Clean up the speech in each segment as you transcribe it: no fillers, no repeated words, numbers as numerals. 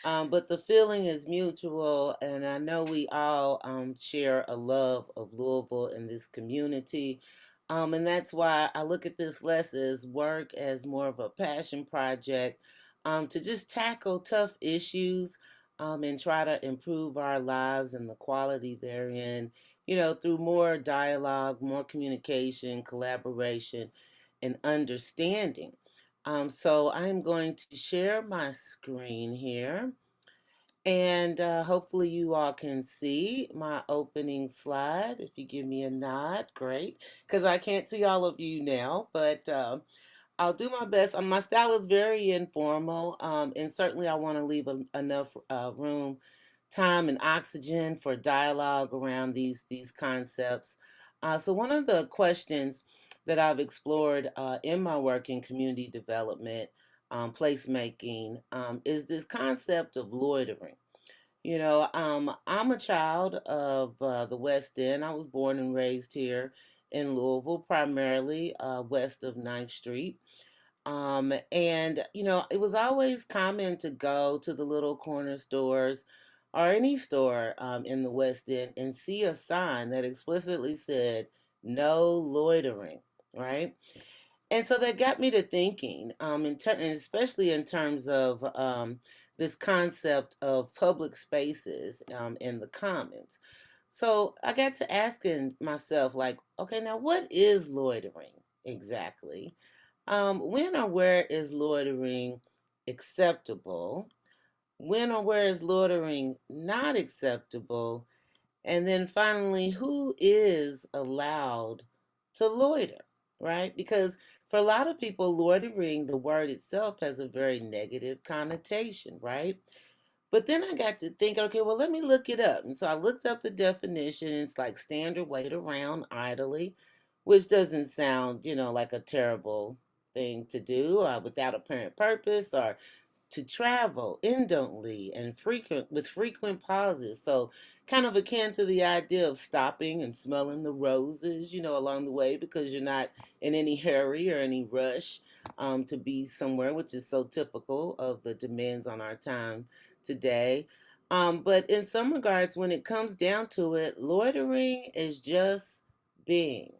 But the feeling is mutual, and I know we all share a love of Louisville and this community. And that's why I look at this less as work as more of a passion project to just tackle tough issues and try to improve our lives and the quality therein, through more dialogue, more communication, collaboration, and understanding. So I'm going to share my screen here. And hopefully you all can see my opening slide. If you give me a nod, great. Because I can't see all of you now, but I'll do my best. My style is very informal, and certainly I want to leave enough room, time, and oxygen for dialogue around these concepts. So one of the questions that I've explored in my work in community development, placemaking, is this concept of loitering. I'm a child of the West End. I was born and raised here in Louisville, primarily west of Ninth Street. And it was always common to go to the little corner stores or any store in the West End and see a sign that explicitly said, no loitering, right? And so that got me to thinking, and especially in terms of this concept of public spaces in the commons. So I got to asking myself, like, okay, now what is loitering exactly? When or where is loitering acceptable? When or where is loitering not acceptable? And then finally, who is allowed to loiter, right? Because for a lot of people, loitering, the word itself has a very negative connotation, right? But then I got to think, okay, well, let me look it up. And so I looked up the definition. It's like standard wait around idly, which doesn't sound, like a terrible thing to do without apparent purpose, or to travel indolently and frequent pauses. So kind of akin to the idea of stopping and smelling the roses, along the way because you're not in any hurry or any rush to be somewhere, which is so typical of the demands on our time today. But in some regards, when it comes down to it, loitering is just being,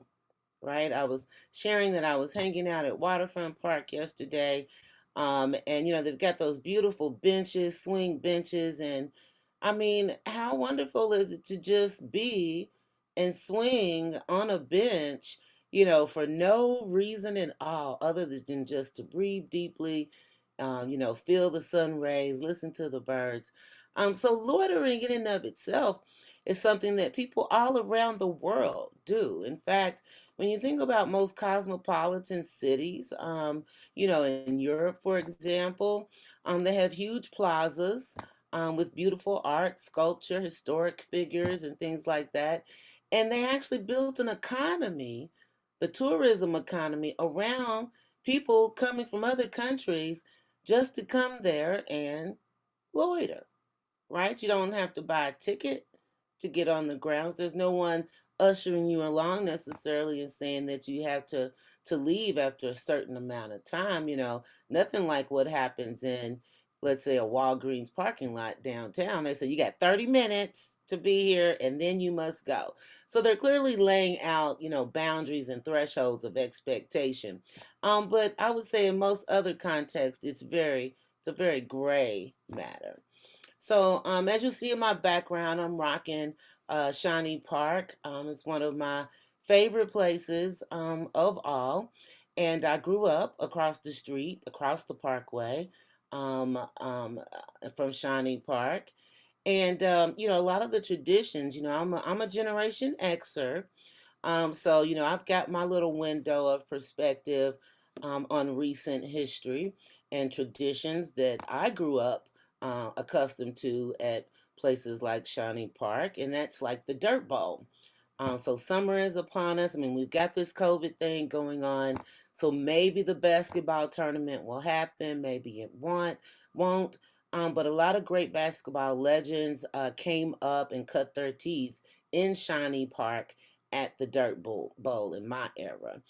right? I was sharing that I was hanging out at Waterfront Park yesterday. And they've got those beautiful benches, swing benches. And I mean, how wonderful is it to just be and swing on a bench, for no reason at all other than just to breathe deeply, feel the sun rays, listen to the birds. So loitering in and of itself is something that people all around the world do. In fact, when you think about most cosmopolitan cities, in Europe, for example, they have huge plazas with beautiful art, sculpture, historic figures, and things like that. And they actually built an economy, the tourism economy, around people coming from other countries just to come there and loiter, right? You don't have to buy a ticket to get on the grounds. There's no one ushering you along necessarily and saying that you have to leave after a certain amount of time. Nothing like what happens in, let's say, a Walgreens parking lot downtown. They say you got 30 minutes to be here and then you must go. So they're clearly laying out, boundaries and thresholds of expectation. But I would say in most other contexts, it's a very gray matter. So, as you see in my background, I'm rocking Shawnee Park. It's one of my favorite places of all. And I grew up across the street, across the parkway from Shawnee Park. And, a lot of the traditions, I'm a Generation Xer. So, I've got my little window of perspective on recent history and traditions that I grew up accustomed to at places like Shawnee Park, and that's like the Dirt Bowl. So summer is upon us. I mean, we've got this COVID thing going on, so maybe the basketball tournament will happen, maybe it won't. But a lot of great basketball legends came up and cut their teeth in Shawnee Park at the Bowl in my era.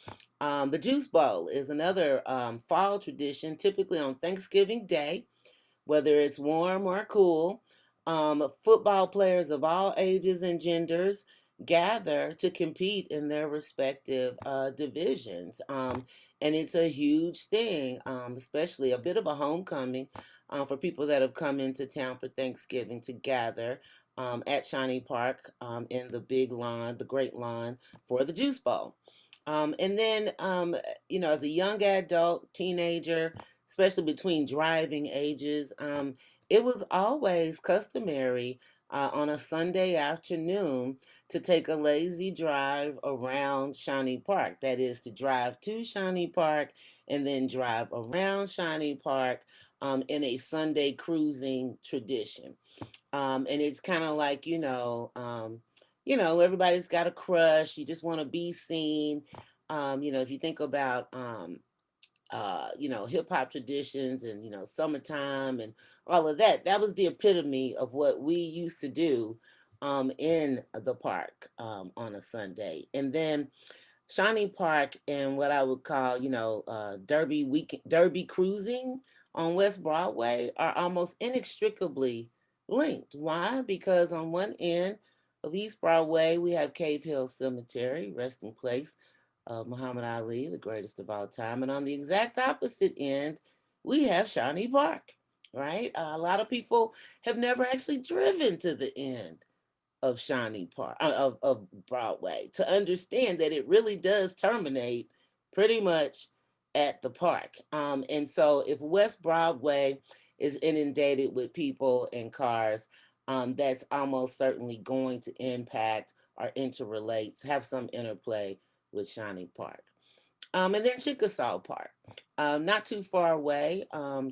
The Juice Bowl is another fall tradition, typically on Thanksgiving Day, whether it's warm or cool. Football players of all ages and genders gather to compete in their respective divisions. And it's a huge thing, especially a bit of a homecoming for people that have come into town for Thanksgiving to gather at Shawnee Park in the big lawn, the great lawn for the Juice Bowl. And then, as a young adult, teenager, especially between driving ages, it was always customary on a Sunday afternoon to take a lazy drive around Shawnee Park. That is, to drive to Shawnee Park and then drive around Shawnee Park in a Sunday cruising tradition. And it's kind of like, everybody's got a crush. You just want to be seen. If you think about, hip hop traditions and, summertime and all of that, that was the epitome of what we used to do in the park on a Sunday. And then Shawnee Park and what I would call, Derby cruising on West Broadway are almost inextricably linked. Why? Because on one end of East Broadway, we have Cave Hill Cemetery, resting place of Muhammad Ali, the greatest of all time. And on the exact opposite end, we have Shawnee Park, right? A lot of people have never actually driven to the end of Shawnee Park, of Broadway, to understand that it really does terminate pretty much at the park. And so if West Broadway is inundated with people and cars, that's almost certainly going to impact or interrelate, have some interplay with Shawnee Park. And then Chickasaw Park, not too far away,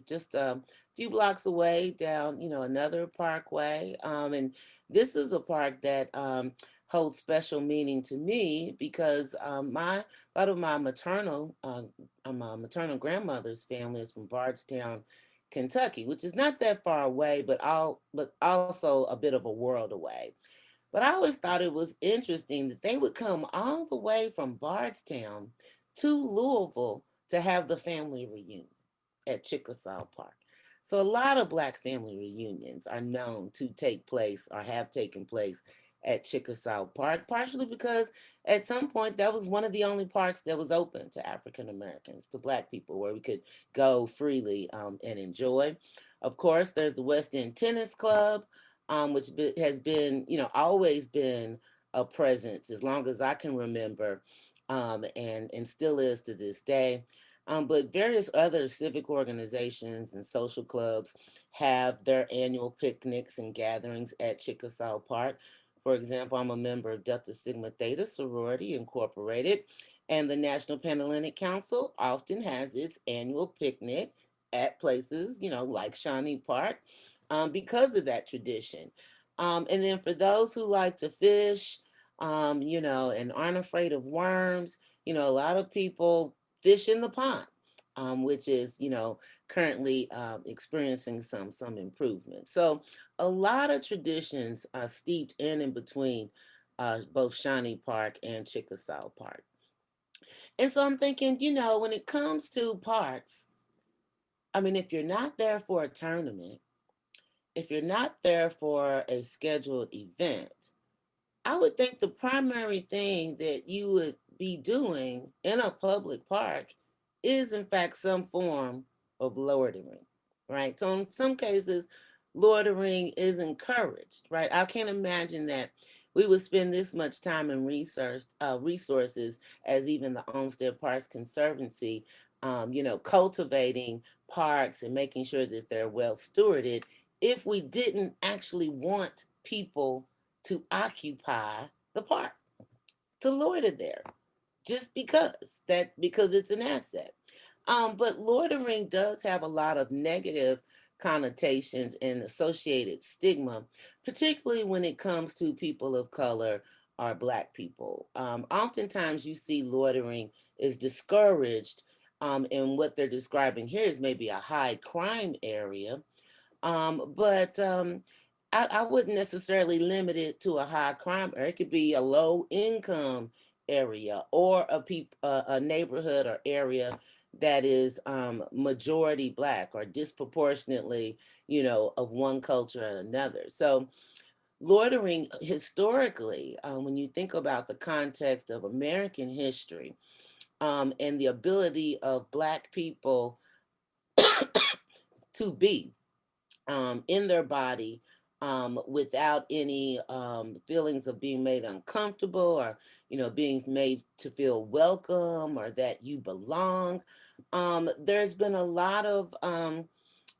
just a few blocks away down, another parkway. And this is a park that holds special meaning to me because a lot of my maternal grandmother's family is from Bardstown, Kentucky, which is not that far away, but also a bit of a world away. But I always thought it was interesting that they would come all the way from Bardstown to Louisville to have the family reunion at Chickasaw Park. So a lot of Black family reunions are known to take place or have taken place at Chickasaw Park, partially because at some point that was one of the only parks that was open to African Americans, to Black people, where we could go freely and enjoy. Of course, there's the West End Tennis Club, which has been, always been a presence as long as I can remember, and still is to this day. But various other civic organizations and social clubs have their annual picnics and gatherings at Chickasaw Park. For example, I'm a member of Delta Sigma Theta Sorority Incorporated, and the National Panhellenic Council often has its annual picnic at places, like Shawnee Park, because of that tradition. And then for those who like to fish, and aren't afraid of worms, a lot of people fish in the pond, which is, currently experiencing some improvement. So a lot of traditions are steeped in and between both Shawnee Park and Chickasaw Park. And so I'm thinking, when it comes to parks, I mean, if you're not there for a tournament, if you're not there for a scheduled event, I would think the primary thing that you would be doing in a public park is, in fact, some form of loitering, right? So, in some cases, loitering is encouraged, right? I can't imagine that we would spend this much time and resources, as even the Olmsted Parks Conservancy, cultivating parks and making sure that they're well stewarded, if we didn't actually want people to occupy the park, to loiter there, just because it's an asset. But loitering does have a lot of negative connotations and associated stigma, particularly when it comes to people of color or Black people. Oftentimes, you see loitering is discouraged, and what they're describing here is maybe a high crime area, but I wouldn't necessarily limit it to a high crime area. It could be a low income area or a neighborhood or area that is majority Black or disproportionately, of one culture and another. So loitering historically, when you think about the context of American history, and the ability of Black people to be in their body without any feelings of being made uncomfortable, or being made to feel welcome or that you belong. There's been a lot of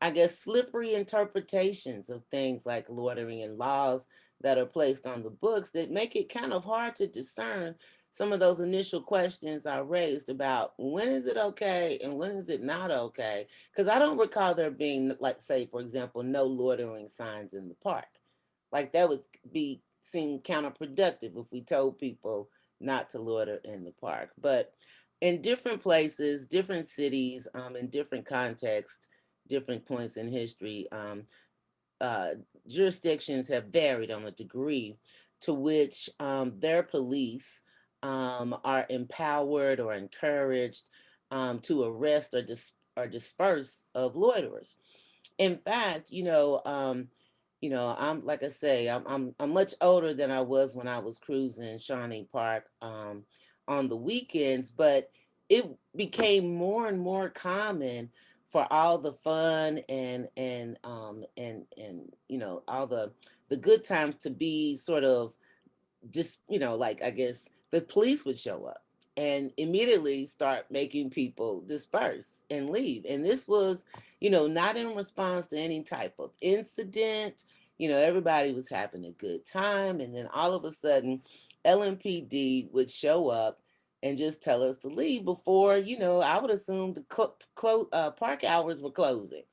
I guess, slippery interpretations of things like loitering and laws that are placed on the books that make it kind of hard to discern some of those initial questions I raised about when is it okay and when is it not okay. Because I don't recall there being, like, say, for example, no loitering signs in the park. Like, that would be seem counterproductive if we told people not to loiter in the park. But in different places, different cities, in different contexts, different points in history, uh, jurisdictions have varied on the degree to which their police are empowered or encouraged to arrest or disperse of loiterers. In fact, I'm, like I say, I'm much older than I was when I was cruising Shawnee Park on the weekends, but it became more and more common for all the fun and all the good times to be sort of just, like, I guess the police would show up and immediately start making people disperse and leave. And this was, not in response to any type of incident. Everybody was having a good time. And then all of a sudden, LMPD would show up and just tell us to leave before, I would assume the park hours were closing.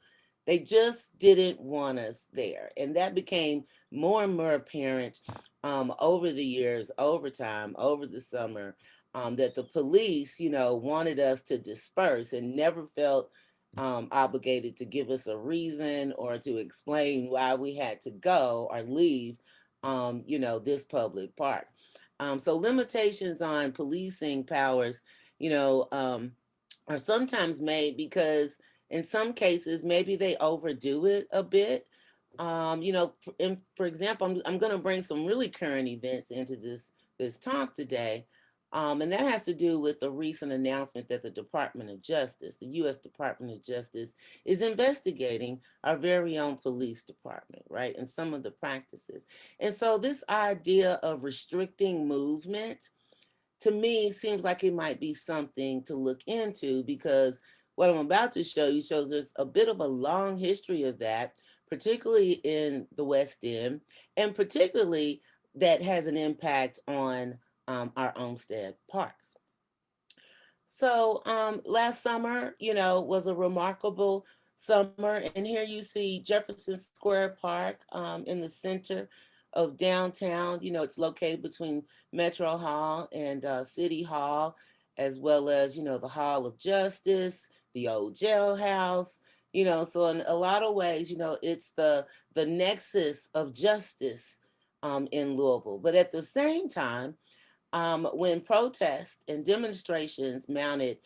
They just didn't want us there. And that became more and more apparent over the years, over time, over the summer, that the police, wanted us to disperse and never felt obligated to give us a reason or to explain why we had to go or leave, this public park. So limitations on policing powers, you know, um, are sometimes made because in some cases maybe they overdo it a bit. For example, I'm going to bring some really current events into this talk today, and that has to do with the recent announcement that the Department of Justice, the U.S. Department of Justice, is investigating our very own police department, right, and some of the practices. And so this idea of restricting movement to me seems like it might be something to look into, because what I'm about to show you shows there's a bit of a long history of that, particularly in the West End, and particularly that has an impact on our Olmsted parks. So last summer, was a remarkable summer, and here you see Jefferson Square Park in the center of downtown. It's located between Metro Hall and City Hall, as well as the Hall of Justice, the old jailhouse. So in a lot of ways, it's the nexus of justice in Louisville. But at the same time, when protests and demonstrations mounted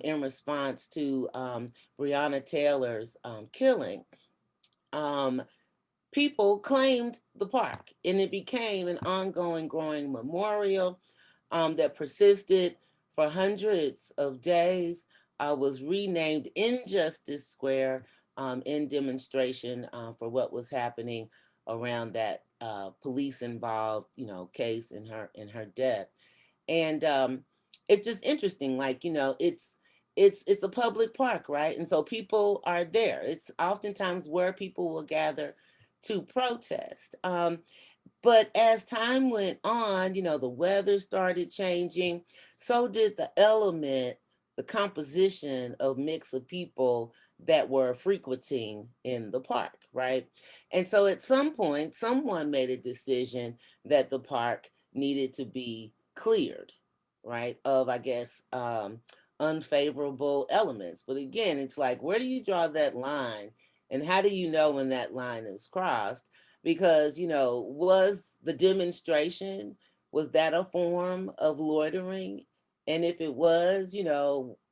in response to Breonna Taylor's killing, um, people claimed the park, and it became an ongoing, growing memorial that persisted for hundreds of days. Was renamed Injustice Square in demonstration for what was happening around that police involved, case in her death. And it's just interesting, like, it's a public park, right? And so people are there. It's oftentimes where people will gather to protest. But as time went on, the weather started changing. So did the composition of mix of people that were frequenting in the park, right? And so at some point, someone made a decision that the park needed to be cleared, right? Of, I guess, unfavorable elements. But again, it's like, where do you draw that line? And how do you know when that line is crossed? Because was the demonstration, was that a form of loitering? And if it was,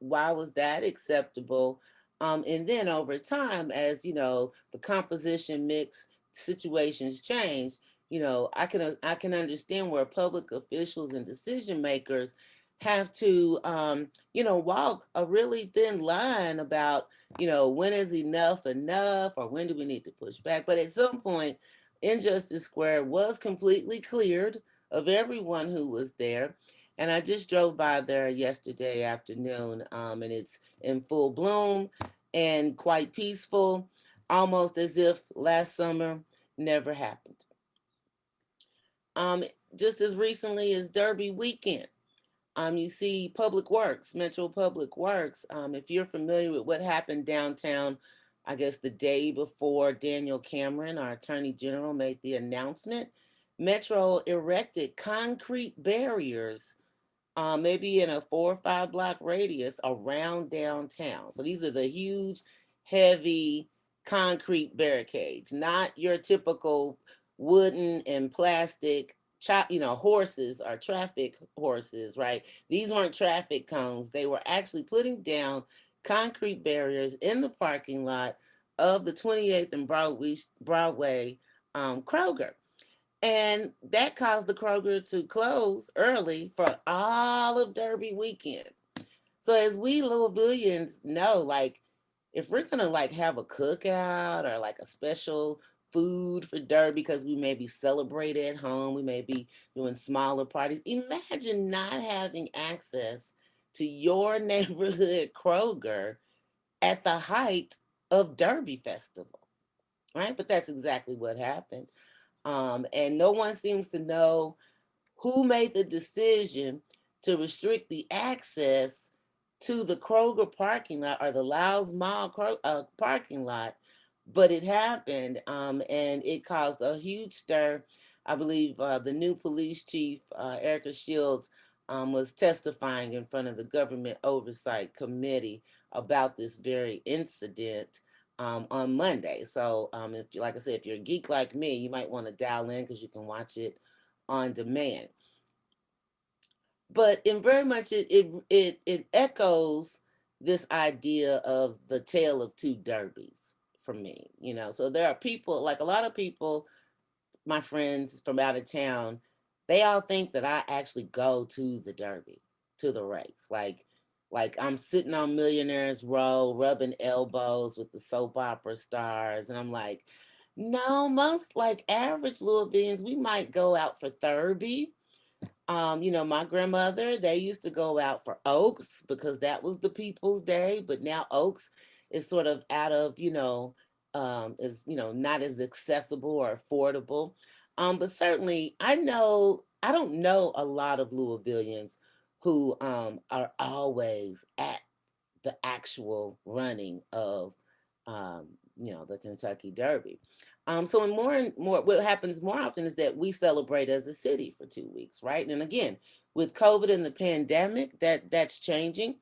why was that acceptable? And then over time, as the composition mix situations change, I can understand where public officials and decision makers have to walk a really thin line about when is enough, or when do we need to push back. But at some point, Injustice Square was completely cleared of everyone who was there. And I just drove by there yesterday afternoon, and it's in full bloom and quite peaceful, almost as if last summer never happened. Um, just as recently as Derby weekend, you see Public Works, Metro Public Works. If you're familiar with what happened downtown, I guess the day before Daniel Cameron, our Attorney General, made the announcement, Metro erected concrete barriers, maybe in a 4 or 5 block radius around downtown. So these are the huge, heavy concrete barricades, not your typical wooden and plastic horses or traffic horses, right? These weren't traffic cones. They were actually putting down concrete barriers in the parking lot of the 28th and Broadway Kroger. And that caused the Kroger to close early for all of Derby weekend. So as we Louisvillians know, like if we're gonna like have a cookout or like a special food for Derby because we may be celebrating at home, we may be doing smaller parties. Imagine not having access to your neighborhood Kroger at the height of Derby Festival, right? But that's exactly what happened. And no one seems to know who made the decision to restrict the access to the Kroger parking lot or the Lowe's Mall parking lot, but it happened, and it caused a huge stir. I believe the new police chief, Erica Shields, was testifying in front of the Government Oversight Committee about this very incident on Monday. So, if, like I said, if you're a geek like me, you might want to dial in because you can watch it on demand. But in very much it echoes this idea of the tale of two derbies for me. So there are people, like a lot of people, my friends from out of town, they all think that I actually go to the derby, to the race. Like I'm sitting on Millionaires Row, rubbing elbows with the soap opera stars, and I'm like, no, most like average Louisvillians, we might go out for Thurby. My grandmother, they used to go out for Oaks because that was the people's day, but now Oaks is sort of out of, is, not as accessible or affordable. But certainly I don't know a lot of Louisvillians who are always at the actual running of the Kentucky Derby. So in more and more, what happens more often is that we celebrate as a city for 2 weeks, right? And again, with COVID and the pandemic, that's changing.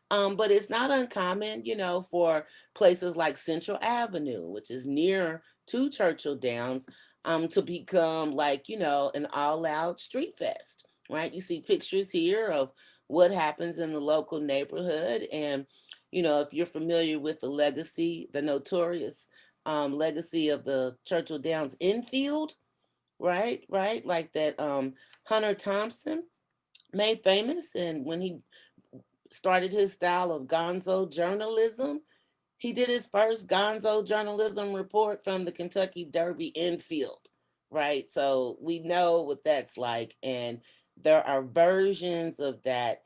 But it's not uncommon, for places like Central Avenue, which is near to Churchill Downs, to become like, an all-out street fest, right? You see pictures here of what happens in the local neighborhood. And, if you're familiar with the notorious legacy of the Churchill Downs infield, right? Right? Like that Hunter Thompson made famous, and when he started his style of gonzo journalism. He did his first gonzo journalism report from the Kentucky Derby infield, right? So we know what that's like. And there are versions of that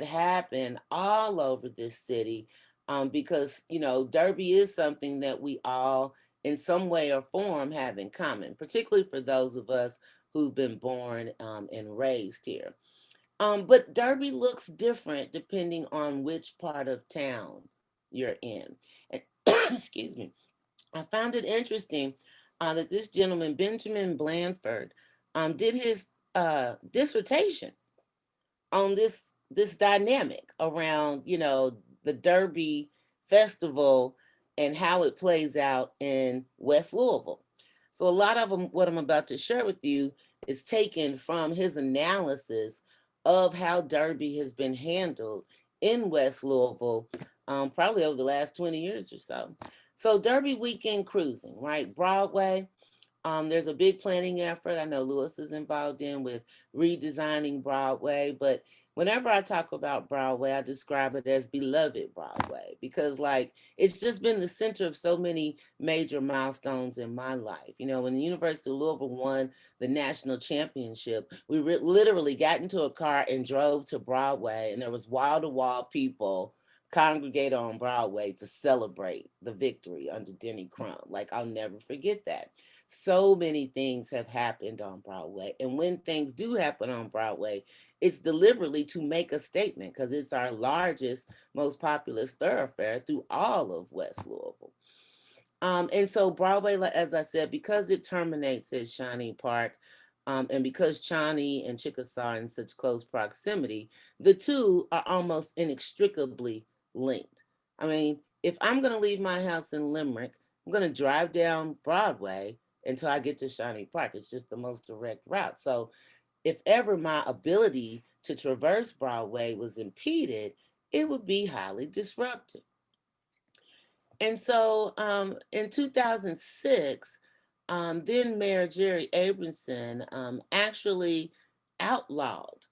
happen all over this city, because, Derby is something that we all, in some way or form, have in common, particularly for those of us who've been born and raised here. But Derby looks different depending on which part of town you're in. And, excuse me. I found it interesting that this gentleman, Benjamin Blanford, did his dissertation on this dynamic around the Derby festival and how it plays out in West Louisville. So a lot of what I'm about to share with you is taken from his analysis of how Derby has been handled in West Louisville probably over the last 20 years or so. So Derby weekend cruising, right? Broadway. There's a big planning effort I know Lewis is involved in with redesigning Broadway. But whenever I talk about Broadway, I describe it as beloved Broadway because, like, it's just been the center of so many major milestones in my life. You know, when the University of Louisville won the national championship, we literally got into a car and drove to Broadway, and there was wall to wall people congregate on Broadway to celebrate the victory under Denny Crump. Like, I'll never forget that. So many things have happened on Broadway. And when things do happen on Broadway, it's deliberately to make a statement because it's our largest, most populous thoroughfare through all of West Louisville. And so Broadway, as I said, because it terminates at Shawnee Park, and because Shawnee and Chickasaw are in such close proximity, the two are almost inextricably linked. I mean, if I'm going to leave my house in Limerick, I'm going to drive down Broadway until I get to Shawnee Park. It's just the most direct route. So if ever my ability to traverse Broadway was impeded, it would be highly disruptive. And so in 2006, then Mayor Jerry Abramson actually outlawed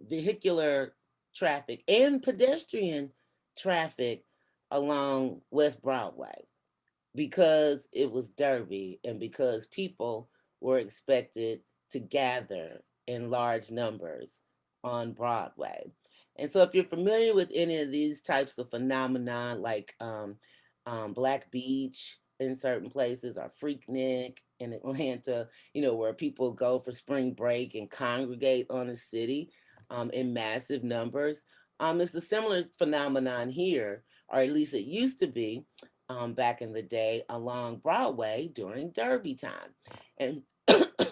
vehicular traffic and pedestrian traffic along West Broadway because it was Derby and because people were expected to gather in large numbers on Broadway. And so, if you're familiar with any of these types of phenomena, like Black Beach in certain places, or Freaknik in Atlanta, you know, where people go for spring break and congregate on a city in massive numbers, it's a similar phenomenon here, or at least it used to be back in the day along Broadway during Derby time. And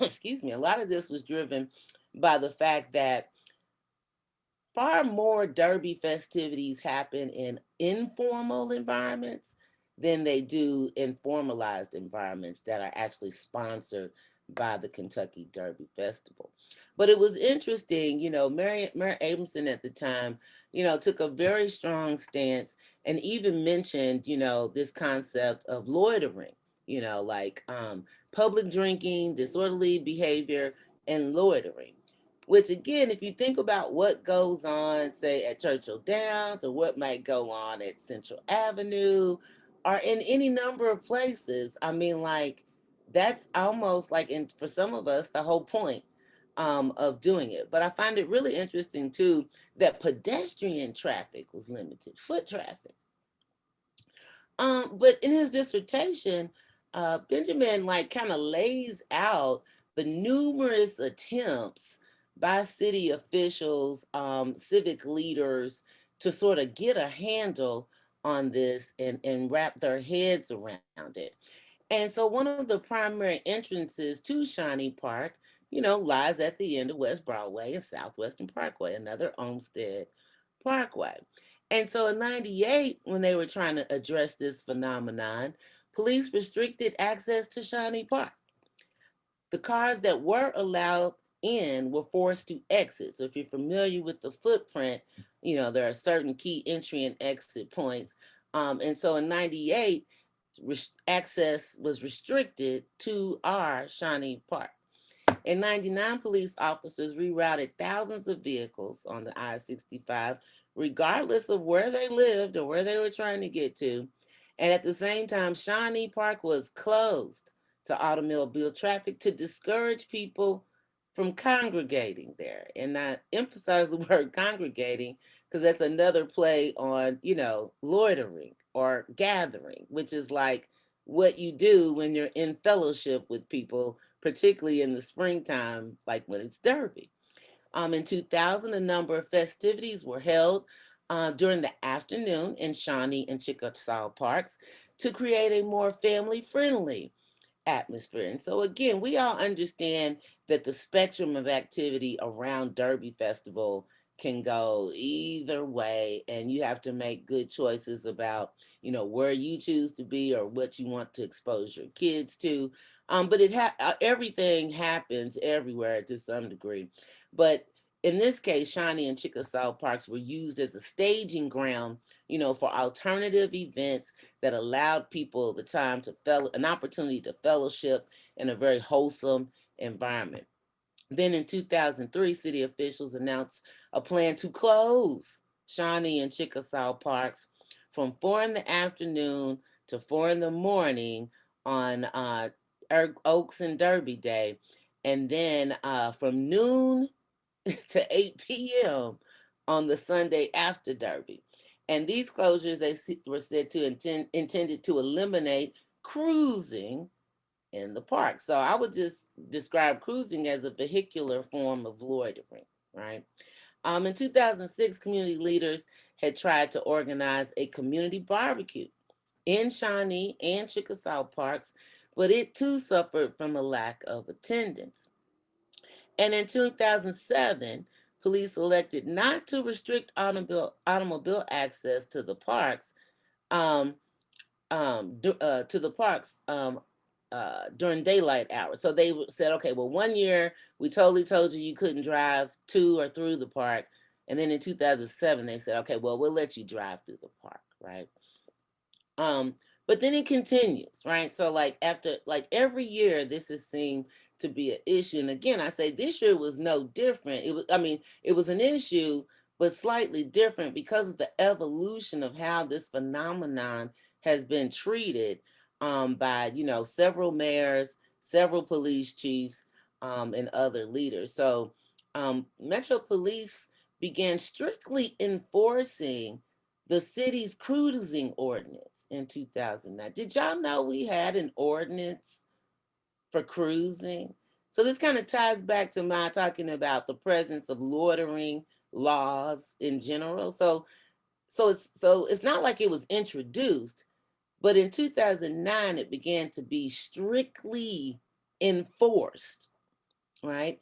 excuse me, a lot of this was driven by the fact that far more Derby festivities happen in informal environments than they do in formalized environments that are actually sponsored by the Kentucky Derby Festival. But it was interesting, you know, Mayor Abramson at the time, you know, took a very strong stance and even mentioned, you know, this concept of loitering, you know, like public drinking, disorderly behavior, and loitering. Which again, if you think about what goes on, say at Churchill Downs, or what might go on at Central Avenue, or in any number of places, I mean, like that's almost like, in for some of us, the whole point of doing it. But I find it really interesting too that pedestrian traffic was limited, foot traffic. But in his dissertation, Benjamin like kind of lays out the numerous attempts by city officials, civic leaders to sort of get a handle on this and wrap their heads around it. And so one of the primary entrances to Shawnee Park, you know, lies at the end of West Broadway and Southwestern Parkway, another Olmsted Parkway. And so in 98, when they were trying to address this phenomenon, police restricted access to Shawnee Park. The cars that were allowed in were forced to exit. So if you're familiar with the footprint, you know, there are certain key entry and exit points. And so in 98, access was restricted to our Shawnee Park. In 99, police officers rerouted thousands of vehicles on the I-65, regardless of where they lived or where they were trying to get to. And at the same time, Shawnee Park was closed to automobile traffic to discourage people from congregating there. And I emphasize the word congregating because that's another play on, you know, loitering or gathering, which is like what you do when you're in fellowship with people, particularly in the springtime, like when it's Derby. In 2000, a number of festivities were held during the afternoon in Shawnee and Chickasaw parks to create a more family friendly atmosphere. And so, again, we all understand that the spectrum of activity around Derby Festival can go either way, and you have to make good choices about, you know, where you choose to be or what you want to expose your kids to. But everything happens everywhere to some degree. But in this case, Shawnee and Chickasaw parks were used as a staging ground, for alternative events that allowed people the time to an opportunity to fellowship in a very wholesome environment. Then in 2003, city officials announced a plan to close Shawnee and Chickasaw parks from 4 in the afternoon to 4 in the morning on Oaks and Derby Day, and then from noon to 8 p.m. on the Sunday after Derby. And these closures, were said to intended to eliminate cruising in the park. So I would just describe cruising as a vehicular form of loitering, right? In 2006, community leaders had tried to organize a community barbecue in Shawnee and Chickasaw parks, but it too suffered from a lack of attendance. And in 2007, police elected not to restrict automobile access to the parks, um, to the parks during daylight hours. So they said, okay, well, one year we totally told you couldn't drive to or through the park. And then in 2007, they said, okay, well, we'll let you drive through the park, right? Um, but then it continues, right? So like after like every year, this is seen to be an issue. And again, I say this year was no different. It was an issue, but slightly different because of the evolution of how this phenomenon has been treated by, several mayors, several police chiefs, and other leaders. So Metro Police began strictly enforcing the city's cruising ordinance in 2009. Did y'all know we had an ordinance for cruising? So this kind of ties back to my talking about the presence of loitering laws in general. So it's not like it was introduced, but in 2009 it began to be strictly enforced, right?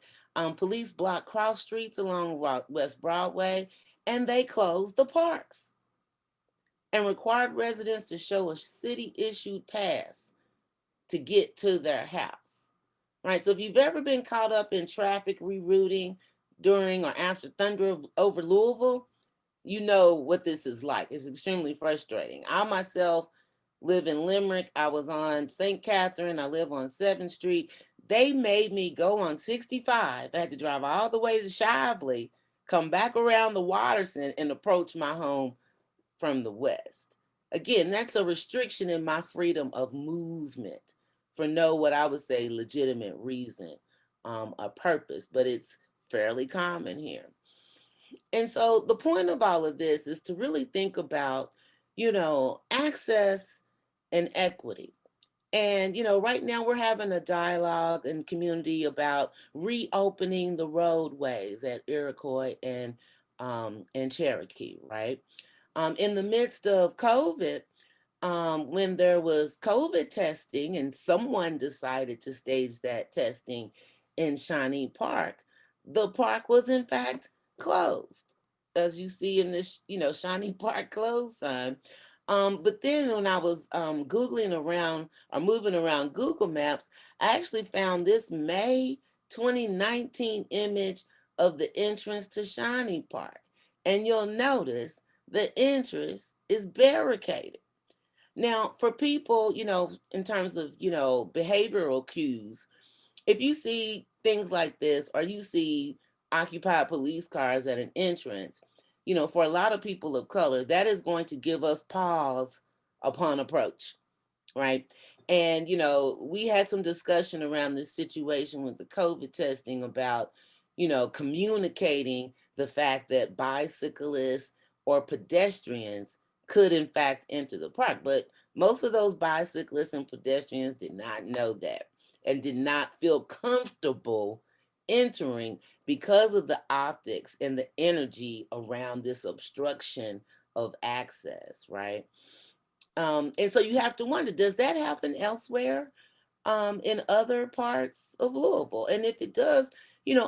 Police blocked cross streets along West Broadway, and they closed the parks and required residents to show a city issued pass to get to their house. Right. So if you've ever been caught up in traffic rerouting during or after thunder over Louisville, you know what this is like. It's extremely frustrating. I myself live in Limerick. I was on St. Catherine. I live on 7th Street. They made me go on 65. I had to drive all the way to Shively, come back around the Watterson, and approach my home from the West. Again, that's a restriction in my freedom of movement for no, what I would say, legitimate reason, a purpose, but it's fairly common here. And so the point of all of this is to really think about, access and equity. And, right now we're having a dialogue in community about reopening the roadways at Iroquois and Cherokee, right? In the midst of COVID, when there was COVID testing and someone decided to stage that testing in Shawnee Park, the park was in fact closed, as you see in this, Shawnee Park closed sign. But then when I was Googling around or moving around Google Maps, I actually found this May 2019 image of the entrance to Shawnee Park. And you'll notice the entrance is barricaded. Now, for people, in terms of, behavioral cues, if you see things like this or you see occupied police cars at an entrance, for a lot of people of color, that is going to give us pause upon approach, right? And, we had some discussion around this situation with the COVID testing about, communicating the fact that bicyclists or pedestrians could in fact enter the park. But most of those bicyclists and pedestrians did not know that and did not feel comfortable entering because of the optics and the energy around this obstruction of access, right? And so you have to wonder, does that happen elsewhere in other parts of Louisville? And if it does,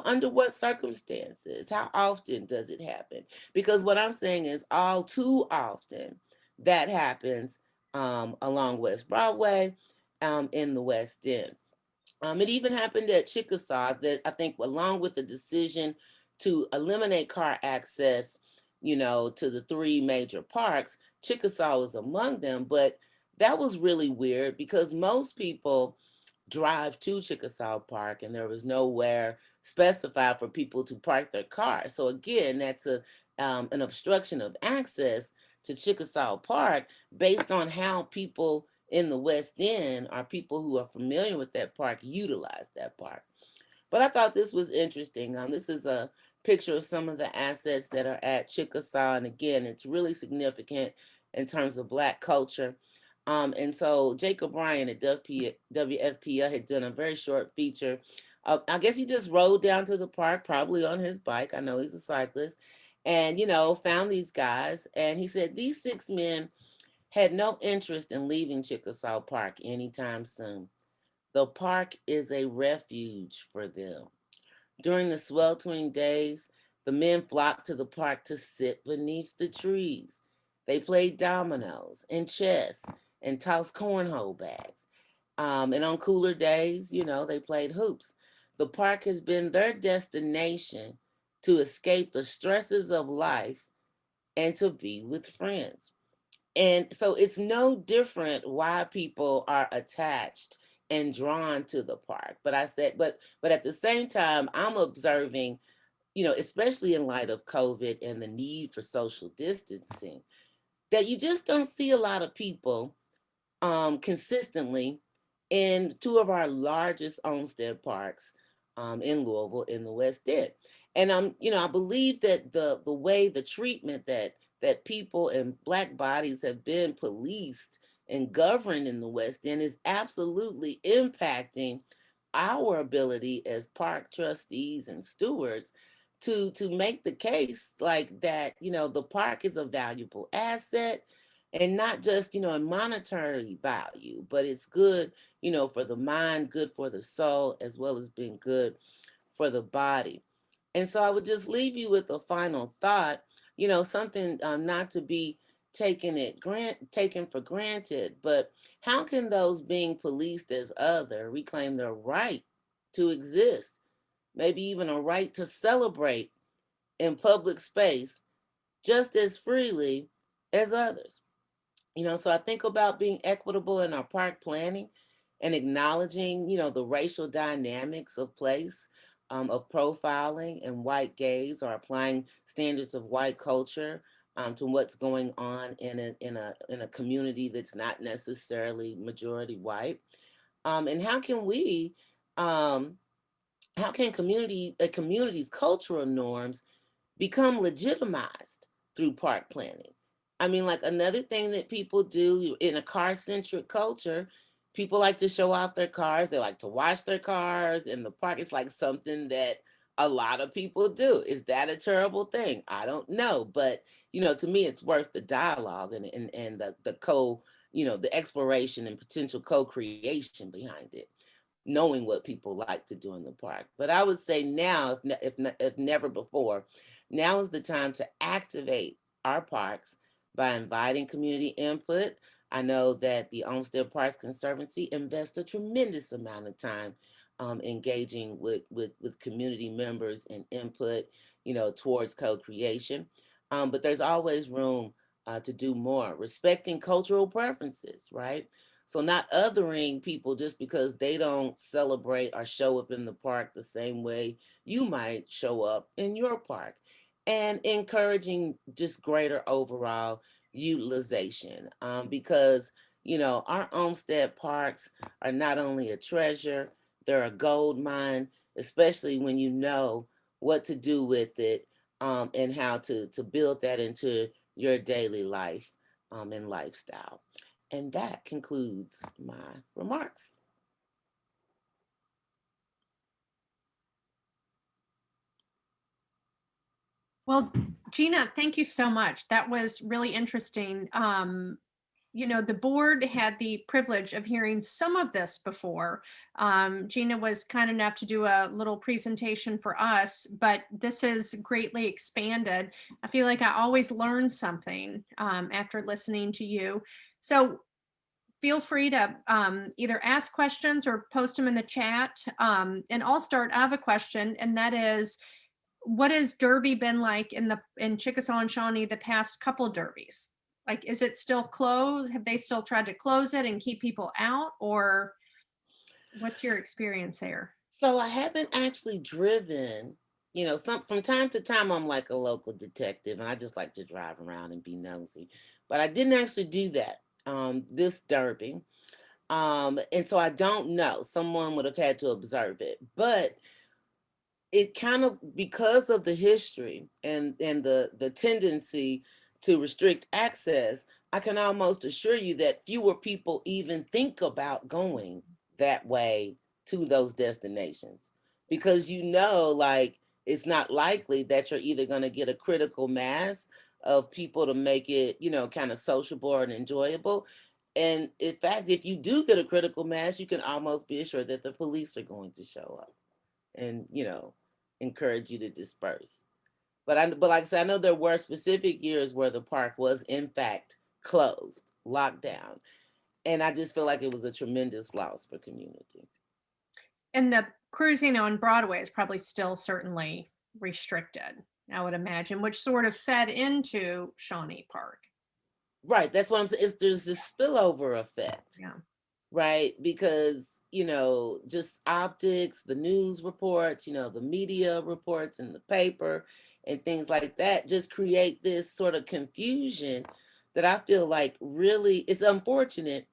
under what circumstances? How often does it happen? Because what I'm saying is all too often that happens along West Broadway in the West End. It even happened at Chickasaw that I think along with the decision to eliminate car access, to the three major parks. Chickasaw was among them, but that was really weird because most people drive to Chickasaw Park and there was nowhere specified for people to park their cars. So again, that's an obstruction of access to Chickasaw Park based on how people in the West End or people who are familiar with that park utilize that park. But I thought this was interesting. This is a picture of some of the assets that are at Chickasaw. And again, it's really significant in terms of Black culture. And so Jacob Ryan at WFPL had done a very short feature. I guess he just rode down to the park, probably on his bike. I know he's a cyclist. And, found these guys. And he said these six men had no interest in leaving Chickasaw Park anytime soon. The park is a refuge for them. During the sweltering days, the men flocked to the park to sit beneath the trees. They played dominoes and chess and tossed cornhole bags. And on cooler days, they played hoops. The park has been their destination to escape the stresses of life and to be with friends. And so it's no different why people are attached and drawn to the park. But I said, but at the same time, I'm observing, especially in light of COVID and the need for social distancing, that you just don't see a lot of people consistently in two of our largest Olmsted parks in Louisville in the West End. And I believe that the way the treatment that people and Black bodies have been policed and governed in the West End is absolutely impacting our ability as park trustees and stewards to make the case like that, the park is a valuable asset and not just, a monetary value, but it's good, for the mind, good for the soul, as well as being good for the body. And so I would just leave you with a final thought, something not to be taken for granted, but how can those being policed as other reclaim their right to exist, maybe even a right to celebrate in public space just as freely as others? So I think about being equitable in our park planning and acknowledging, the racial dynamics of place, of profiling and white gaze, or applying standards of white culture to what's going on in a community that's not necessarily majority white. And um, how can a community's cultural norms become legitimized through park planning? I mean, like another thing that people do in a car centric culture, people like to show off their cars. They like to wash their cars in the park. It's like something that a lot of people do. Is that a terrible thing? I don't know. But, to me, it's worth the dialogue and the exploration and potential co creation behind it, knowing what people like to do in the park. But I would say now, if never before, now is the time to activate our parks by inviting community input. I know that the Olmsted Parks Conservancy invests a tremendous amount of time engaging with community members and input, towards co-creation. But there's always room to do more, respecting cultural preferences, right? So not othering people just because they don't celebrate or show up in the park the same way you might show up in your park, and encouraging just greater overall utilization, because our Olmsted parks are not only a treasure, they're a gold mine, especially when you know what to do with it, and how to build that into your daily life and lifestyle. And that concludes my remarks. Well, Jeana, thank you so much. That was really interesting. The board had the privilege of hearing some of this before. Jeana was kind enough to do a little presentation for us, but this is greatly expanded. I feel like I always learn something after listening to you. So feel free to either ask questions or post them in the chat. And I'll start. I have a question, and that is, what has Derby been like in Chickasaw and Shawnee the past couple derbies? Like, is it still closed? Have they still tried to close it and keep people out, or what's your experience there? So I haven't actually driven, some from time to time I'm like a local detective and I just like to drive around and be nosy. But I didn't actually do that this derby. And so I don't know. Someone would have had to observe it. But it kind of, because of the history and the tendency to restrict access, I can almost assure you that fewer people even think about going that way to those destinations, because like it's not likely that you're either going to get a critical mass of people to make it kind of sociable and enjoyable. And in fact, if you do get a critical mass, you can almost be assured that the police are going to show up and encourage you to disperse. But like I said, I know there were specific years where the park was in fact closed, locked down, and I just feel like it was a tremendous loss for community. And the cruising on Broadway is probably still certainly restricted, I would imagine, which sort of fed into Shawnee Park. Right, that's what I'm saying. There's this spillover effect, Yeah. right? Because just optics, the news reports, the media reports in the paper, and things like that just create this sort of confusion that I feel like really is unfortunate,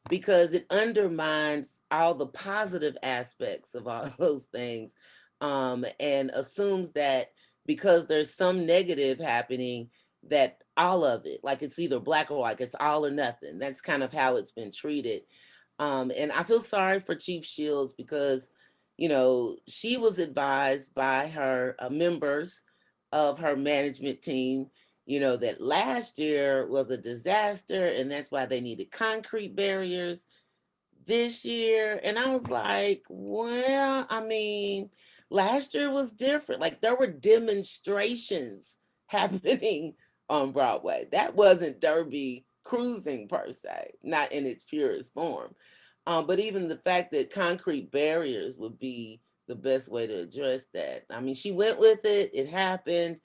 because it undermines all the positive aspects of all those things, and assumes that because there's some negative happening, that all of it, like it's either black or white, it's all or nothing. That's kind of how it's been treated. And I feel sorry for Chief Shields, because she was advised by her members of her management team, that last year was a disaster and that's why they needed concrete barriers this year. And I was like, well, I mean, last year was different. Like there were demonstrations happening on Broadway. That wasn't Derby cruising per se, not in its purest form. But even the fact that concrete barriers would be the best way to address that. I mean, she went with it, it happened.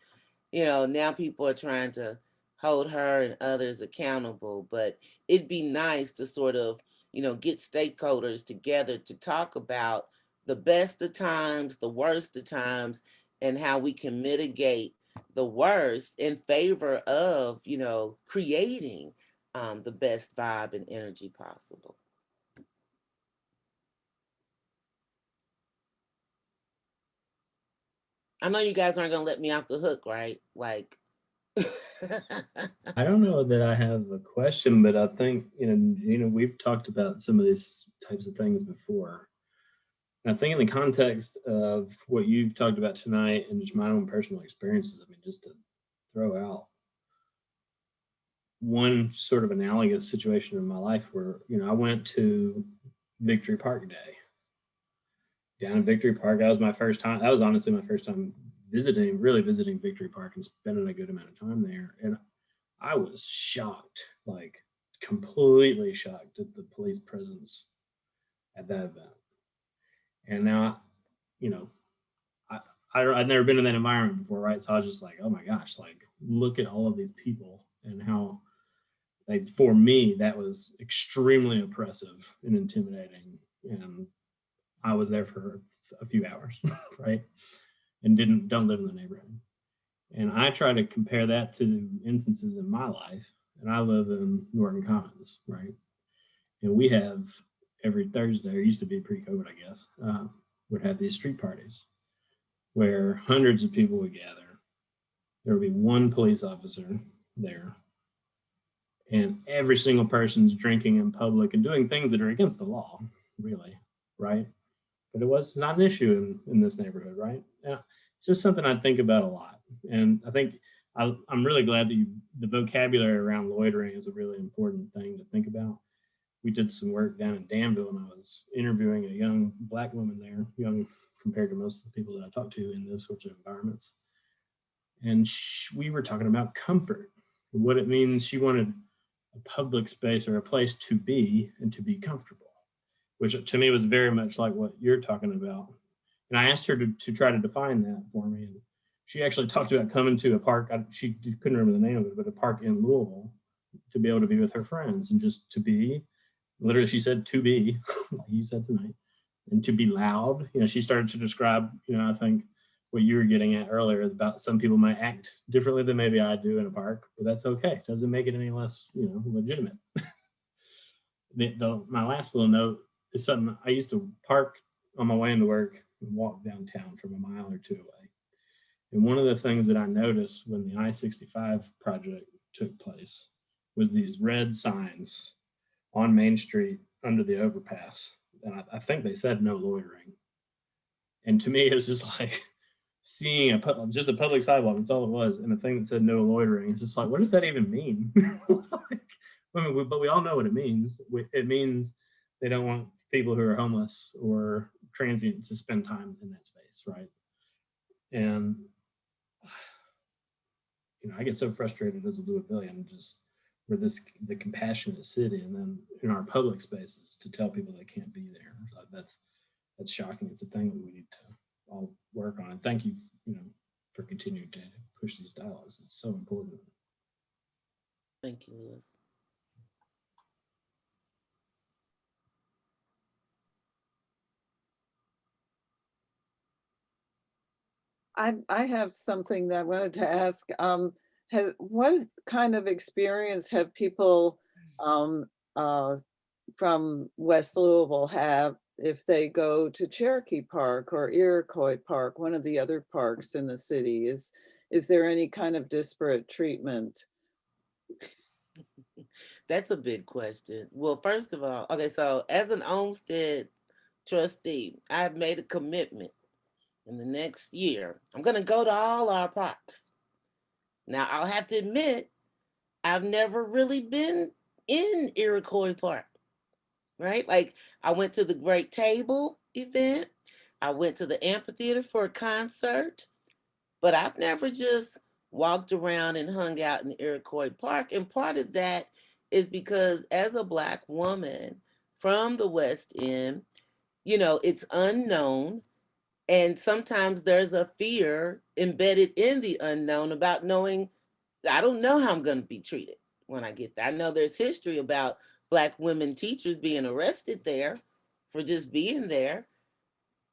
Now people are trying to hold her and others accountable, but it'd be nice to sort of, get stakeholders together to talk about the best of times, the worst of times, and how we can mitigate the worst in favor of, creating the best vibe and energy possible. I know you guys aren't going to let me off the hook, right? Like, I don't know that I have a question, but I think we've talked about some of these types of things before. And I think in the context of what you've talked about tonight and just my own personal experiences, I mean, just to throw out one sort of analogous situation in my life where I went to Victory Park Day down in Victory Park. That was my first time. That was honestly my first time really visiting Victory Park and spending a good amount of time there. And I was shocked, like completely shocked at the police presence at that event. And now, you know, I'd never been in that environment before, right? So I was just like, oh my gosh, like look at all of these people and how, like, for me, that was extremely oppressive and intimidating. And I was there for a few hours, right? And don't live in the neighborhood. And I try to compare that to instances in my life. And I live in Norton Commons, right? And we have every Thursday, or used to be pre-COVID, I guess, would have these street parties where hundreds of people would gather. There would be one police officer there, and every single person's drinking in public and doing things that are against the law, really, right? But it was not an issue in this neighborhood, right? Yeah, it's just something I think about a lot. And I think I'm really glad that the vocabulary around loitering is a really important thing to think about. We did some work down in Danville, and I was interviewing a young Black woman there, young compared to most of the people that I talk to in those sorts of environments. And we were talking about comfort, what it means. She wanted a public space or a place to be and to be comfortable, which to me was very much like what you're talking about. And I asked her to try to define that for me. And she actually talked about coming to a park. She couldn't remember the name of it, but a park in Louisville to be able to be with her friends and just to be, literally she said to be, like you said tonight, and to be loud. You know, she started to describe, you know, I think what you were getting at earlier about some people might act differently than maybe I do in a park, but that's okay. It doesn't make it any less, you know, legitimate. My last little note is something I used to park on my way into work and walk downtown from a mile or two away. And one of the things that I noticed when the I-65 project took place was these red signs on Main Street under the overpass. And I think they said no loitering. And to me, it was just like seeing just a public sidewalk. That's all it was. And the thing that said no loitering, it's just like, what does that even mean? But we all know what it means. It means they don't want people who are homeless or transient to spend time in that space, right? And you know, I get so frustrated as a Louisvillian, just we're the compassionate city, and then in our public spaces to tell people they can't be there. So that's shocking. It's a thing that we need to all work on. And thank you, you know, for continuing to push these dialogues. It's so important. Thank you, Lewis. I have something that I wanted to ask. What kind of experience have people from West Louisville have if they go to Cherokee Park or Iroquois Park, one of the other parks in the city? Is there any kind of disparate treatment? That's a big question. Well, first of all, okay, so as an Olmsted trustee, I've made a commitment in the next year. I'm going to go to all our parks. Now, I'll have to admit, I've never really been in Iroquois Park, right? Like, I went to the Great Table event, I went to the amphitheater for a concert, but I've never just walked around and hung out in Iroquois Park. And part of that is because as a Black woman from the West End, you know, it's unknown. And sometimes there's a fear embedded in the unknown about knowing, I don't know how I'm going to be treated when I get there. I know there's history about Black women teachers being arrested there for just being there.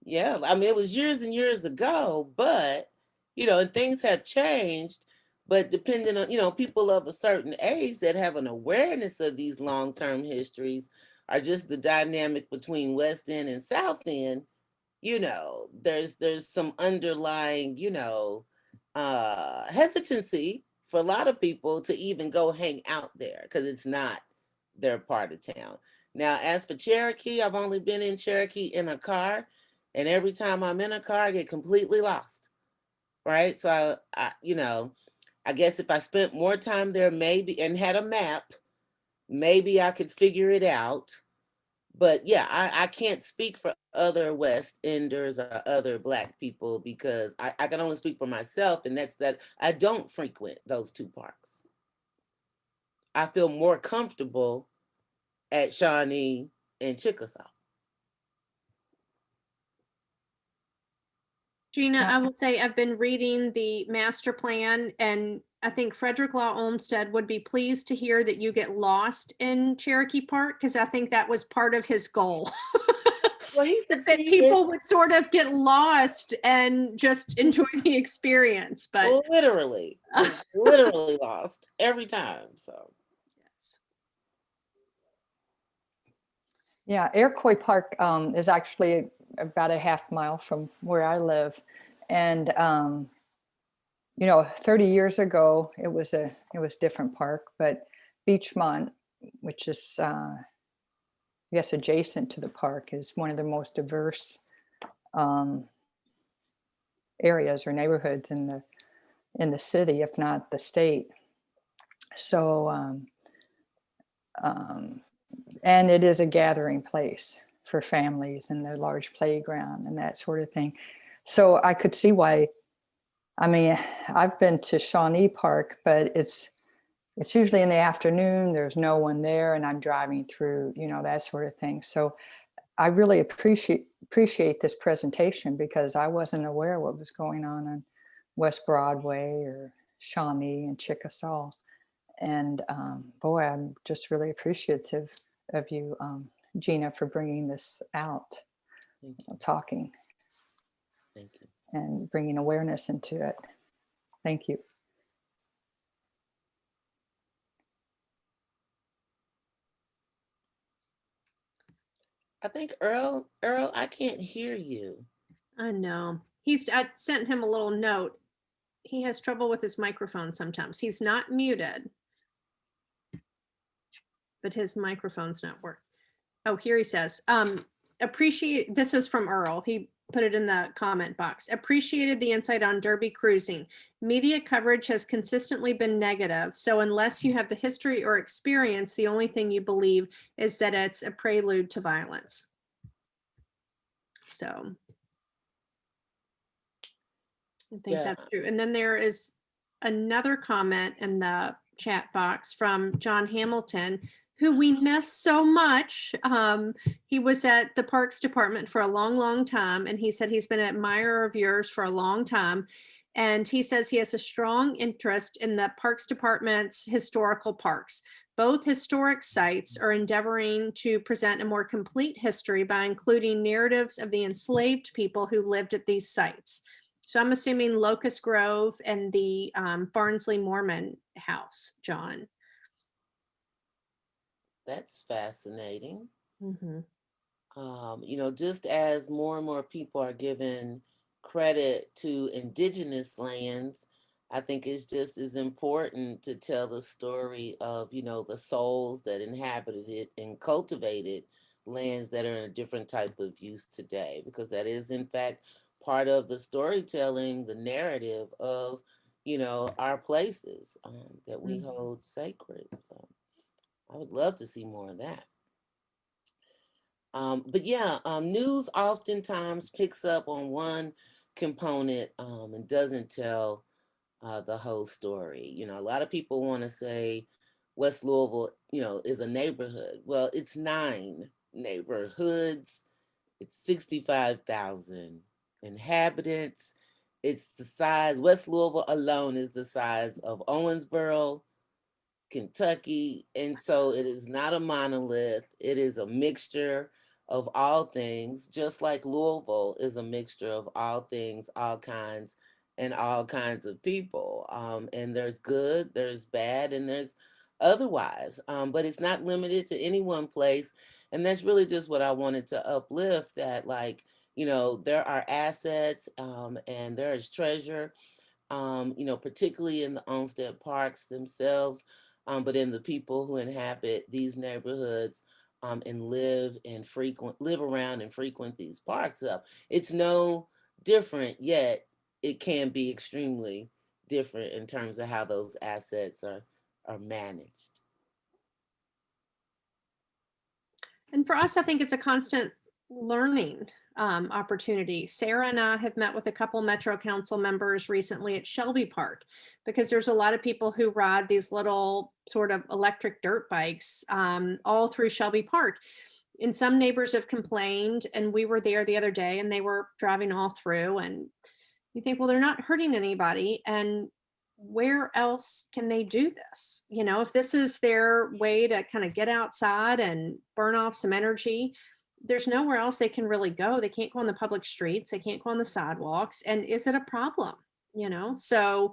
Yeah, I mean, it was years and years ago, but, you know, and things have changed. But depending on, you know, people of a certain age that have an awareness of these long-term histories are just the dynamic between West End and South End. You know, there's some underlying, you know, hesitancy for a lot of people to even go hang out there because it's not their part of town. Now, as for Cherokee, I've only been in Cherokee in a car, and every time I'm in a car, I get completely lost, right? So, you know, I guess if I spent more time there, maybe, and had a map, maybe I could figure it out. But yeah, I can't speak for other West Enders or other Black people because I can only speak for myself, and that's that I don't frequent those two parks. I feel more comfortable at Shawnee and Chickasaw. Jeana, I will say I've been reading the master plan, and I think Frederick Law Olmsted would be pleased to hear that you get lost in Cherokee Park, because I think that was part of his goal. Well, that people would sort of get lost and just enjoy the experience. But literally, literally lost every time. So yes. Yeah, Iroquois Park is actually about a half mile from where I live. And, you know, 30 years ago, it was a different park, but Beachmont, which is, yes, adjacent to the park, is one of the most diverse areas or neighborhoods in the city, if not the state. So, and it is a gathering place for families and the large playground and that sort of thing. So I could see why. I mean, I've been to Shawnee Park, but it's usually in the afternoon. There's no one there, and I'm driving through, you know, that sort of thing. So I really appreciate this presentation because I wasn't aware what was going on West Broadway or Shawnee and Chickasaw. And boy, I'm just really appreciative of you, Jeana, for bringing this out, talking. Thank you. And bringing awareness into it. Thank you. I think Earl, I can't hear you. I know. I sent him a little note. He has trouble with his microphone sometimes. He's not muted, but his microphone's not working. Oh, here he says, appreciate, this is from Earl. He put it in the comment box. Appreciated the insight on Derby cruising. Media coverage has consistently been negative. So unless you have the history or experience, the only thing you believe is that it's a prelude to violence. So I think that's true. And then there is another comment in the chat box from John Hamilton, who we miss so much. He was at the Parks Department for a long, long time. And he said he's been an admirer of yours for a long time. And he says he has a strong interest in the Parks Department's historical parks. Both historic sites are endeavoring to present a more complete history by including narratives of the enslaved people who lived at these sites. So I'm assuming Locust Grove and the Farnsley Mormon house, John. That's fascinating. Mm-hmm. You know, just as more and more people are given credit to indigenous lands, I think it's just as important to tell the story of, you know, the souls that inhabited it and cultivated lands that are in a different type of use today, because that is in fact part of the storytelling, the narrative of, you know, our places that we hold sacred. So I would love to see more of that. But yeah, news oftentimes picks up on one component and doesn't tell the whole story. You know, a lot of people want to say West Louisville, you know, is a neighborhood. Well, it's 9 neighborhoods. It's 65,000 inhabitants. It's the size, West Louisville alone is the size of Owensboro, Kentucky. And so it is not a monolith. It is a mixture of all things, just like Louisville is a mixture of all things, all kinds, and all kinds of people. And there's good, there's bad, and there's otherwise. But it's not limited to any one place. And that's really just what I wanted to uplift, that like, you know, there are assets and there is treasure, you know, particularly in the Olmsted parks themselves, but in the people who inhabit these neighborhoods and live around and frequent these parks up. It's no different, yet it can be extremely different in terms of how those assets are managed. And for us, I think it's a constant learning opportunity. Sarah and I have met with a couple Metro Council members recently at Shelby Park, because there's a lot of people who ride these little sort of electric dirt bikes all through Shelby Park. And some neighbors have complained, and we were there the other day and they were driving all through, and you think, well, they're not hurting anybody. And where else can they do this? You know, if this is their way to kind of get outside and burn off some energy, there's nowhere else they can really go. They can't go on the public streets. They can't go on the sidewalks. And is it a problem? You know, so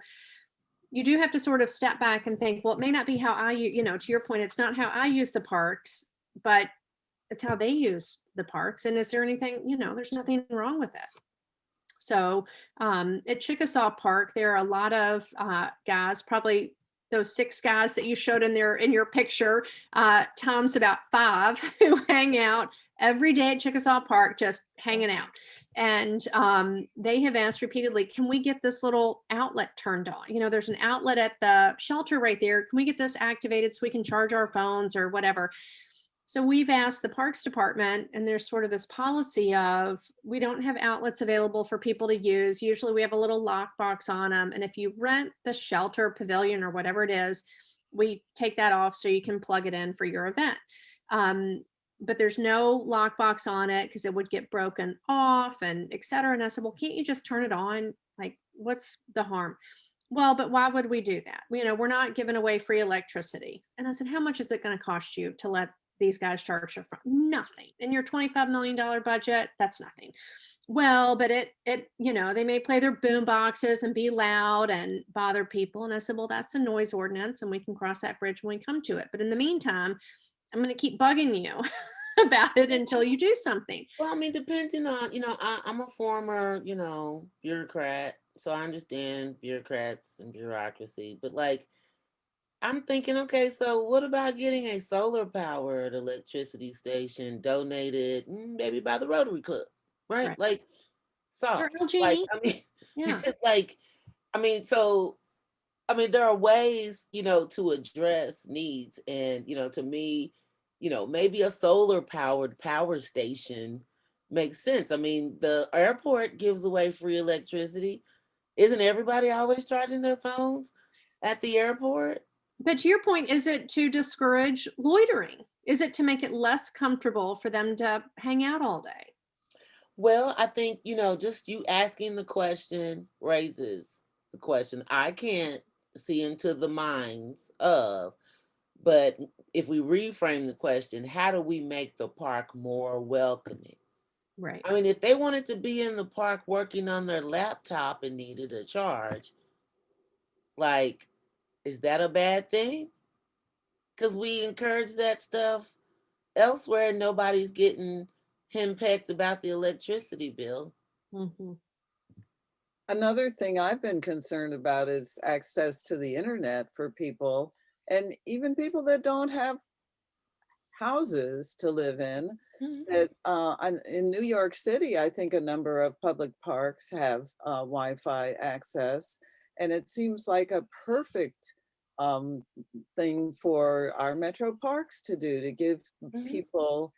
you do have to sort of step back and think, well, it may not be how you know, to your point, it's not how I use the parks, but it's how they use the parks. And is there anything, you know, there's nothing wrong with it. So at Chickasaw Park, there are a lot of guys, probably those 6 guys that you showed in your picture, times about 5, who hang out every day at Chickasaw Park, just hanging out. And they have asked repeatedly, can we get this little outlet turned on? You know, there's an outlet at the shelter right there. Can we get this activated so we can charge our phones or whatever? So we've asked the Parks Department, and there's sort of this policy of, we don't have outlets available for people to use. Usually we have a little lockbox on them. And if you rent the shelter pavilion or whatever it is, we take that off so you can plug it in for your event. but there's no lockbox on it because it would get broken off and et cetera. And I said, well, can't you just turn it on? Like, what's the harm? Well, but why would we do that? You know, we're not giving away free electricity. And I said, how much is it going to cost you to let these guys charge their phone? Nothing. In your $25 million budget, that's nothing. Well, but you know, they may play their boom boxes and be loud and bother people. And I said, well, that's a noise ordinance and we can cross that bridge when we come to it. But in the meantime, I'm going to keep bugging you about it until you do something. Well, I mean, depending on, I'm a former, bureaucrat, so I understand bureaucrats and bureaucracy, but like, I'm thinking, okay, so what about getting a solar powered electricity station donated maybe by the Rotary Club, right? Right. Like, Or soft. Like, LG&E. I mean, Yeah. like, so, there are ways, to address needs. And, to me, maybe a solar powered power station makes sense. I mean, the airport gives away free electricity. Isn't everybody always charging their phones at the airport? But to your point, is it to discourage loitering? Is it to make it less comfortable for them to hang out all day? Well, I think, just you asking the question raises the question. I can't see into the minds of, but if we reframe the question, how do we make the park more welcoming? Right. I mean, if they wanted to be in the park working on their laptop and needed a charge, like, is that a bad thing? Because we encourage that stuff elsewhere. Nobody's getting henpecked about the electricity bill. Mm-hmm. Another thing I've been concerned about is access to the internet for people, and even people that don't have houses to live in. That in New York City, I think a number of public parks have Wi-Fi access, and it seems like a perfect thing for our metro parks to do, to give people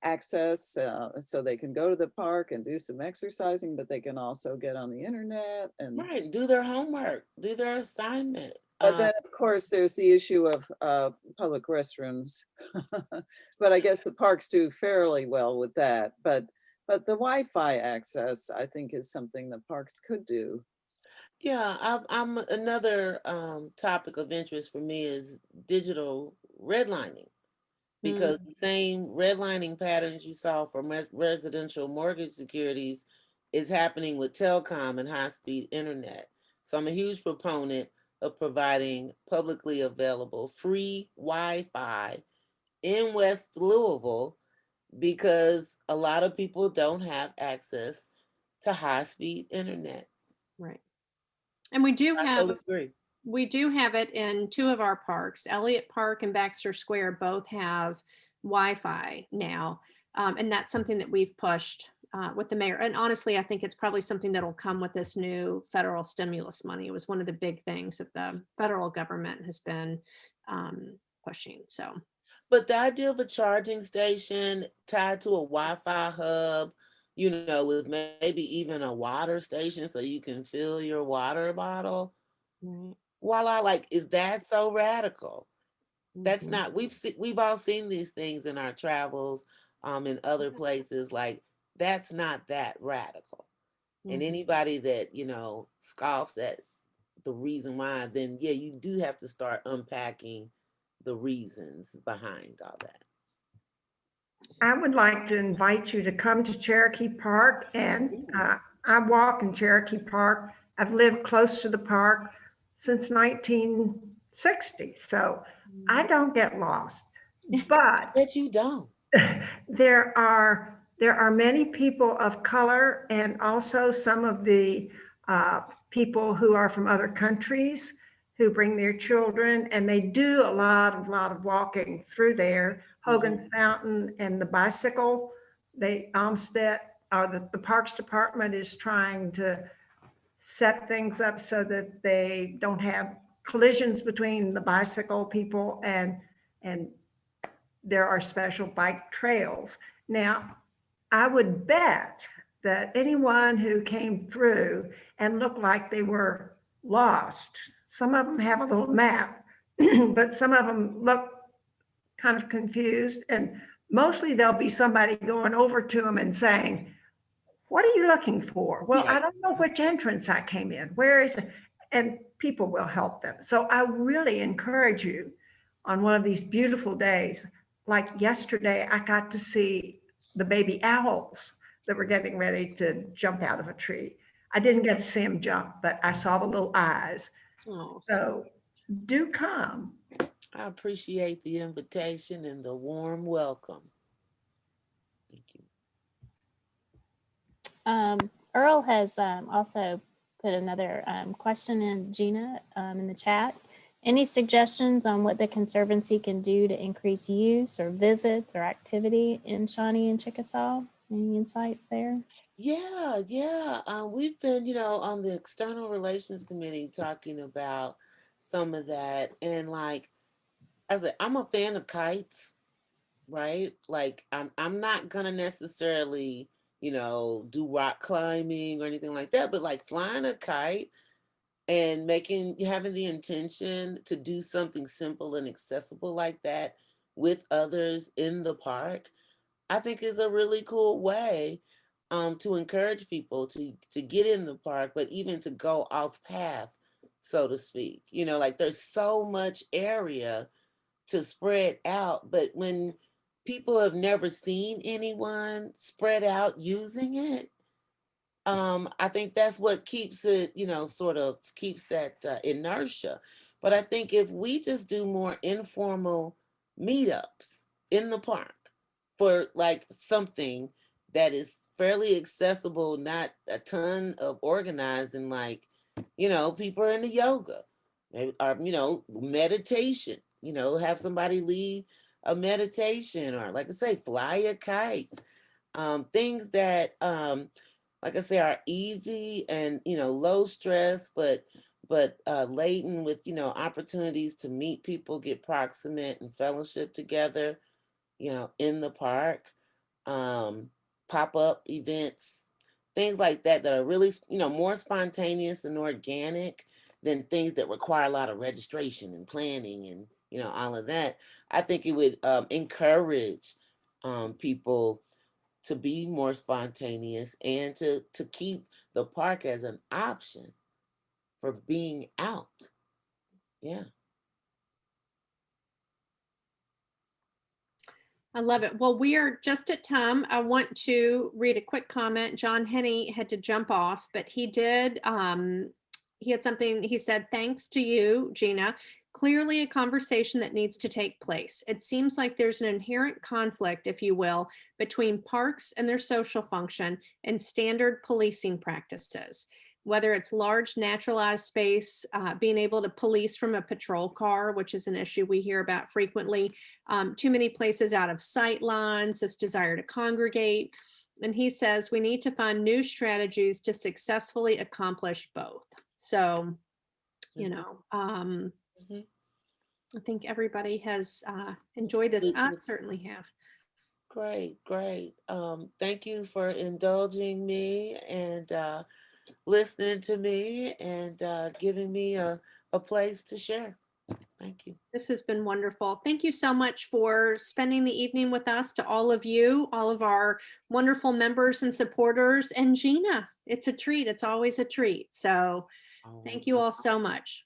access so they can go to the park and do some exercising, but they can also get on the internet and Right, do their homework, do their assignment. But then, of course, there's the issue of public restrooms. But I guess the parks do fairly well with that. But the Wi-Fi access, I think, is something the parks could do. Yeah, I'm another topic of interest for me is digital redlining, because the same redlining patterns you saw from residential mortgage securities is happening with telecom and high-speed internet. So I'm a huge proponent of providing publicly available free Wi-Fi in West Louisville, because a lot of people don't have access to high-speed internet. Right. And we do I have totally agree. we do have it in two of our parks. Elliott Park and Baxter Square both have Wi-Fi now. And that's something that we've pushed with the mayor. And honestly, I think it's probably something that'll come with this new federal stimulus money. It was one of the big things that the federal government has been pushing. So, But the idea of a charging station tied to a Wi-Fi hub, with maybe even a water station so you can fill your water bottle. right. Voila, like, is that so radical? That's Mhm. not, we've all seen these things in our travels, in other places. Like, that's not that radical. And Mhm. anybody that, scoffs at the reason why, then yeah, you do have to start unpacking the reasons behind all that. I would like to invite you to come to Cherokee Park, and I walk in Cherokee Park. I've lived close to the park since 1960, so I don't get lost. But But you don't. there are many people of color, and also some of the people who are from other countries who bring their children, and they do a lot of walking through there. Hogan's Fountain and the bicycle, Olmsted, the Parks Department is trying to set things up so that they don't have collisions between the bicycle people, and there are special bike trails. Now, I would bet that anyone who came through and looked like they were lost, some of them have a little map, but some of them look kind of confused and mostly there'll be somebody going over to them and saying, what are you looking for? Well, I don't know which entrance I came in. Where is it? And people will help them. So I really encourage you on one of these beautiful days. Like yesterday, I got to see the baby owls that were getting ready to jump out of a tree. I didn't get to see them jump, but I saw the little eyes. Oh, So do come. I appreciate the invitation and the warm welcome. Thank you. Earl has also put another question in, Jeana, in the chat. Any suggestions on what the Conservancy can do to increase use or visits or activity in Shawnee and Chickasaw? Any insight there? Yeah. We've been, on the External Relations Committee talking about some of that. And like I said, I'm a fan of kites, right? Like I'm not gonna necessarily, do rock climbing or anything like that, but like flying a kite and having the intention to do something simple and accessible like that with others in the park, I think is a really cool way to encourage people to get in the park, but even to go off path, so to speak. Like there's so much area to spread out, but when people have never seen anyone spread out using it, I think that's what keeps it, sort of keeps that inertia. But I think if we just do more informal meetups in the park for like something that is fairly accessible, not a ton of organizing, like, people are into yoga, maybe, or, meditation, have somebody lead a meditation, or like I say, fly a kite. Things that, like I say, are easy and low stress, but laden with opportunities to meet people, get proximate and fellowship together, in the park. Pop-up events, things like that are really more spontaneous and organic than things that require a lot of registration and planning and all of that. I think it would encourage people to be more spontaneous and to keep the park as an option for being out. Yeah. I love it. Well, we are just at time. I want to read a quick comment. John Henney had to jump off, but he did. He had something, he said, thanks to you, Jeana. Clearly a conversation that needs to take place. It seems like there's an inherent conflict, if you will, between parks and their social function and standard policing practices. Whether it's large naturalized space, being able to police from a patrol car, which is an issue we hear about frequently, too many places out of sight lines, this desire to congregate. And he says we need to find new strategies to successfully accomplish both. So, I think everybody has enjoyed this. I certainly have. Great. Thank you for indulging me and listening to me and giving me a place to share. Thank you. This has been wonderful. Thank you so much for spending the evening with us, to all of you, all of our wonderful members and supporters, and Jeana. It's a treat. It's always a treat. So thank you all so much.